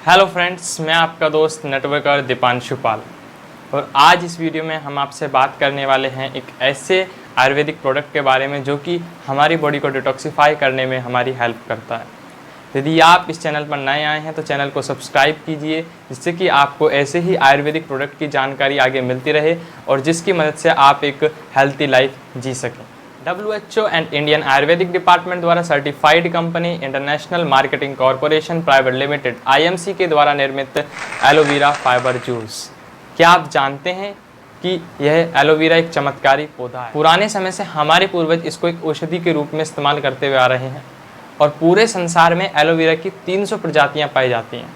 Hello friends, मैं आपका दोस्त नेटवर्कर दीपांशु पाल और आज इस वीडियो में हम आपसे बात करने वाले हैं एक ऐसे आयुर्वेदिक प्रोडक्ट के बारे में जो कि हमारी बॉडी को डिटॉक्सिफाई करने में हमारी हेल्प करता है। यदि आप इस चैनल पर नए आए हैं तो चैनल को सब्सक्राइब कीजिए, जिससे कि आपको ऐसे ही आयुर्वेदिक प्रोडक्ट की जानकारी आगे मिलती रहे और जिसकी मदद से आप एक हेल्थी लाइफ जी सकें। WHO and Indian ayurvedic department द्वारा certified company international marketing corporation private limited IMC के द्वारा निर्मित एलोवेरा फाइबर जूस। क्या आप जानते हैं कि यह एलोवेरा एक चमत्कारी पौधा है? पुराने समय से हमारे पूर्वज इसको एक औषधि के रूप में इस्तेमाल करते हुए आ रहे हैं और पूरे संसार में एलोवेरा की 300 प्रजातियां पाई जाती हैं,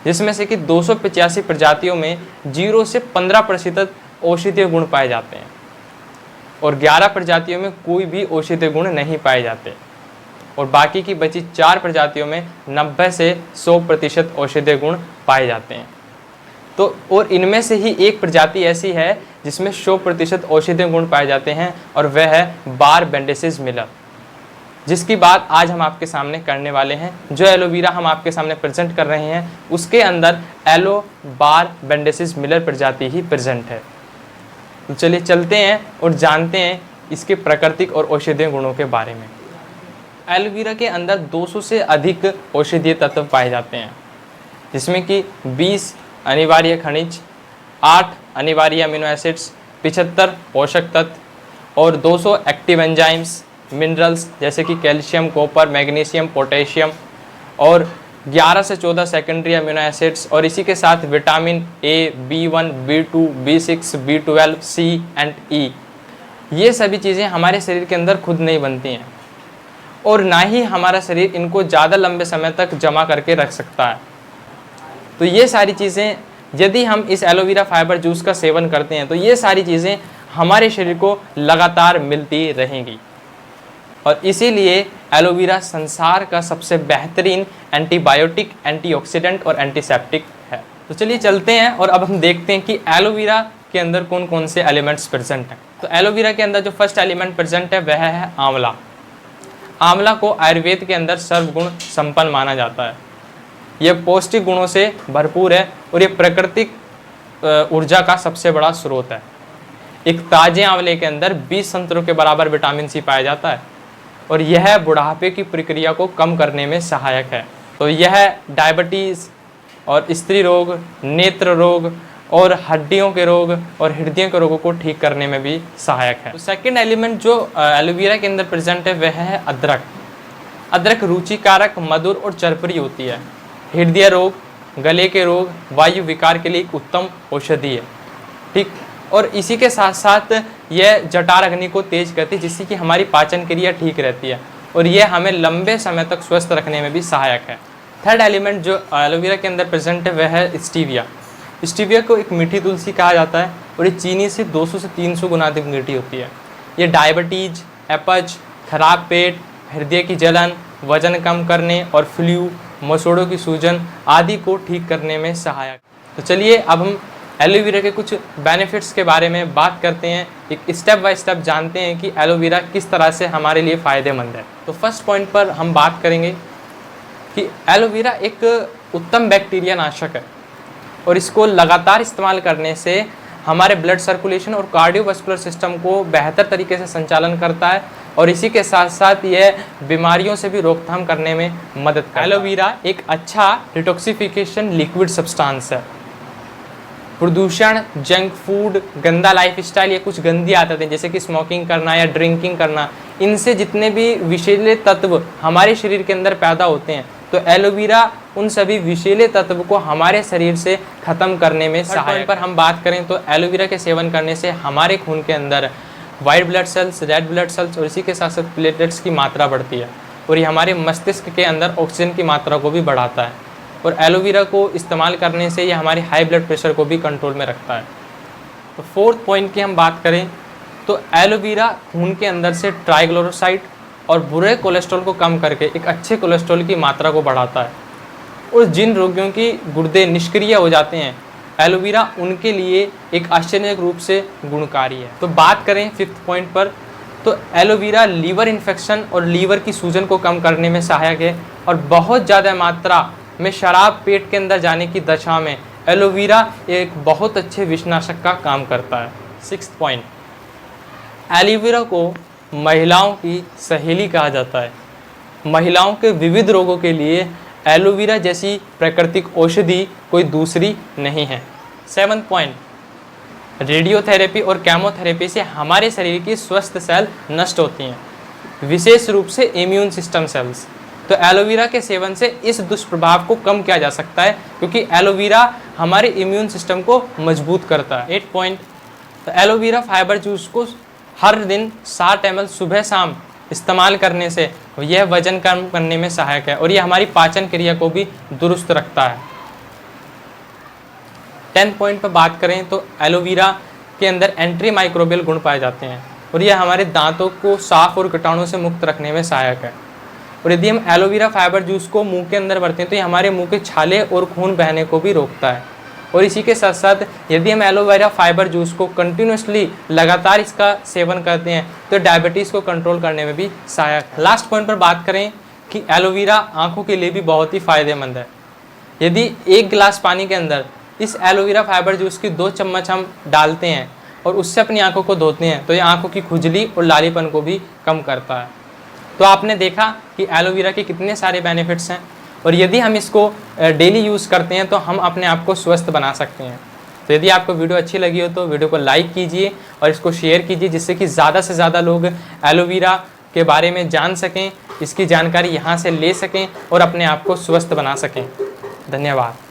जिसमें से कि 285 प्रजातियों में 0 से 15% औषधीय गुण पाए जाते हैं और 11 प्रजातियों में कोई भी औषधीय गुण नहीं पाए जाते और बाकी की बची 4 प्रजातियों में 90 से 100% औषधीय गुण पाए जाते हैं। तो और इनमें से ही एक प्रजाति ऐसी है जिसमें 100% औषधीय गुण पाए जाते हैं और वह है बार बेंडेसिस मिलर, जिसकी बात आज हम आपके सामने करने वाले हैं। जो एलोवेरा हम आपके सामने प्रेजेंट कर रहे हैं उसके अंदर एलो बार बेंडेसिस मिलर प्रजाति ही प्रेजेंट है। तो चलिए चलते हैं और जानते हैं इसके प्राकृतिक और औषधीय गुणों के बारे में। एलोवेरा के अंदर 200 से अधिक औषधीय तत्व पाए जाते हैं, जिसमें कि 20 अनिवार्य खनिज, 8 अनिवार्य अमीनो एसिड्स, 75 पोषक तत्व और 200 एक्टिव एंजाइम्स, मिनरल्स जैसे कि कैल्शियम, कॉपर, मैग्नीशियम, पोटेशियम और 11 से 14 सेकेंडरी अमीनो एसिड्स और इसी के साथ vitamin A, B1, B2, B6, B12, C and E। ये सभी चीज़ें हमारे शरीर के अंदर खुद नहीं बनती हैं और ना ही हमारा शरीर इनको ज़्यादा लंबे समय तक जमा करके रख सकता है। तो ये सारी चीज़ें यदि हम इस एलोवेरा फाइबर जूस का सेवन करते हैं तो ये सारी चीज़ें हमारे शरीर को लगातार मिलती रहेंगी और इसीलिए एलोवेरा संसार का सबसे बेहतरीन एंटीबायोटिक, एंटीऑक्सीडेंट और एंटीसेप्टिक है। तो चलिए चलते हैं और अब हम देखते हैं कि एलोवेरा के अंदर कौन कौन से एलिमेंट्स प्रेजेंट हैं। तो एलोवेरा के अंदर जो फर्स्ट एलिमेंट प्रेजेंट है वह है आंवला। आंवला को आयुर्वेद के अंदर सर्वगुण संपन्न माना जाता है। यह पौष्टिक गुणों से भरपूर है और ये प्राकृतिक ऊर्जा का सबसे बड़ा स्रोत है। एक ताजे आंवले के अंदर 20 संतरों के बराबर विटामिन C पाया जाता है और यह बुढ़ापे की प्रक्रिया को कम करने में सहायक है। तो यह डायबिटीज़ और स्त्री रोग, नेत्र रोग और हड्डियों के रोग और हृदय के रोगों को ठीक करने में भी सहायक है। तो सेकंड एलिमेंट जो एलोवेरा के अंदर प्रेजेंट है वह है अदरक। अदरक रुचिकारक, मधुर और चरपरी होती है। हृदय रोग, गले के रोग, वायु विकार के लिए एक उत्तम औषधि है। ठीक, और इसी के साथ साथ यह जठार अग्नि को तेज करती है, जिससे कि हमारी पाचन क्रिया ठीक रहती है और यह हमें लंबे समय तक स्वस्थ रखने में भी सहायक है। थर्ड एलिमेंट जो एलोवेरा के अंदर प्रेजेंट है वह है स्टीविया। स्टीविया को एक मीठी तुलसी कहा जाता है और ये चीनी से 200 से 300 गुना अधिक मीठी होती है। ये डायबिटीज, अपच, खराब पेट, हृदय की जलन, वजन कम करने और फ्लू, मसोड़ों की सूजन आदि को ठीक करने में सहायक। तो चलिए अब हम एलोवेरा के कुछ बेनिफिट्स के बारे में बात करते हैं, एक स्टेप बाय स्टेप जानते हैं कि एलोवेरा किस तरह से हमारे लिए फ़ायदेमंद है। तो फर्स्ट पॉइंट पर हम बात करेंगे कि एलोवेरा एक उत्तम बैक्टीरिया नाशक है और इसको लगातार इस्तेमाल करने से हमारे ब्लड सर्कुलेशन और कार्डियोवास्कुलर सिस्टम को बेहतर तरीके से संचालन करता है और इसी के साथ साथ यह बीमारियों से भी रोकथाम करने में मदद करता है। एलोवेरा एक अच्छा डिटॉक्सिफिकेशन लिक्विड सब्सटेंस है। प्रदूषण, जंक फूड, गंदा लाइफस्टाइल या कुछ गंदी आदतें जैसे कि स्मोकिंग करना या ड्रिंकिंग करना, इनसे जितने भी विषैले तत्व हमारे शरीर के अंदर पैदा होते हैं तो एलोवेरा उन सभी विषैले तत्व को हमारे शरीर से ख़त्म करने में सहायक। पर हम बात करें तो एलोवेरा के सेवन करने से हमारे खून के अंदर white blood cells, red blood cells और इसी के साथ साथ प्लेटलेट्स की मात्रा बढ़ती है और ये हमारे मस्तिष्क के अंदर ऑक्सीजन की मात्रा को भी बढ़ाता है और एलोवेरा को इस्तेमाल करने से ये हमारे हाई ब्लड प्रेशर को भी कंट्रोल में रखता है। तो फोर्थ पॉइंट की हम बात करें तो एलोवेरा खून के अंदर से ट्राइग्लिसराइड और बुरे कोलेस्ट्रॉल को कम करके एक अच्छे कोलेस्ट्रॉल की मात्रा को बढ़ाता है और जिन रोगियों की गुर्दे निष्क्रिय हो जाते हैं एलोवेरा उनके लिए एक आश्चर्यजनक रूप से गुणकारी है। तो बात करें फिफ्थ पॉइंट पर तो एलोवेरा लीवर इन्फेक्शन और लीवर की सूजन को कम करने में सहायक है और बहुत ज़्यादा मात्रा में शराब पेट के अंदर जाने की दशा में एलोवेरा एक बहुत अच्छे विषनाशक का काम करता है। 6th पॉइंट, एलोवेरा को महिलाओं की सहेली कहा जाता है। महिलाओं के विविध रोगों के लिए एलोवेरा जैसी प्राकृतिक औषधि कोई दूसरी नहीं है। 7th पॉइंट, रेडियोथेरेपी और केमोथेरेपी से हमारे शरीर की स्वस्थ सेल नष्ट होती हैं, विशेष रूप से इम्यून सिस्टम सेल्स। तो एलोवेरा के सेवन से इस दुष्प्रभाव को कम किया जा सकता है, क्योंकि एलोवेरा हमारे इम्यून सिस्टम को मजबूत करता है। 8th पॉइंट, तो एलोवेरा फाइबर जूस को हर दिन 60 ml सुबह शाम इस्तेमाल करने से यह वजन कम करने में सहायक है और यह हमारी पाचन क्रिया को भी दुरुस्त रखता है। 10th पॉइंट पर बात करें तो एलोवेरा के अंदर एंटी माइक्रोबियल गुण पाए जाते हैं और यह हमारे दांतों को साफ और कीटाणु से मुक्त रखने में सहायक है। और यदि हम एलोवेरा फाइबर जूस को मुंह के अंदर भरते हैं तो ये हमारे मुंह के छाले और खून बहने को भी रोकता है। और इसी के साथ साथ यदि हम एलोवेरा फाइबर जूस को कंटिन्यूसली लगातार इसका सेवन करते हैं तो डायबिटीज़ को कंट्रोल करने में भी सहायक है। लास्ट पॉइंट पर बात करें कि एलोवेरा आँखों के लिए भी बहुत ही फायदेमंद है। यदि 1 गिलास पानी के अंदर इस एलोवेरा फाइबर जूस की 2 चम्मच हम डालते हैं और उससे अपनी आंखों को धोते हैं तो ये आंखों की खुजली और लालीपन को भी कम करता है। तो आपने देखा कि एलोवेरा के कितने सारे बेनिफिट्स हैं और यदि हम इसको डेली यूज़ करते हैं तो हम अपने आप को स्वस्थ बना सकते हैं। तो यदि आपको वीडियो अच्छी लगी हो तो वीडियो को लाइक कीजिए और इसको शेयर कीजिए, जिससे कि ज़्यादा से ज़्यादा लोग एलोवेरा के बारे में जान सकें, इसकी जानकारी यहाँ से ले सकें और अपने आप को स्वस्थ बना सकें। धन्यवाद।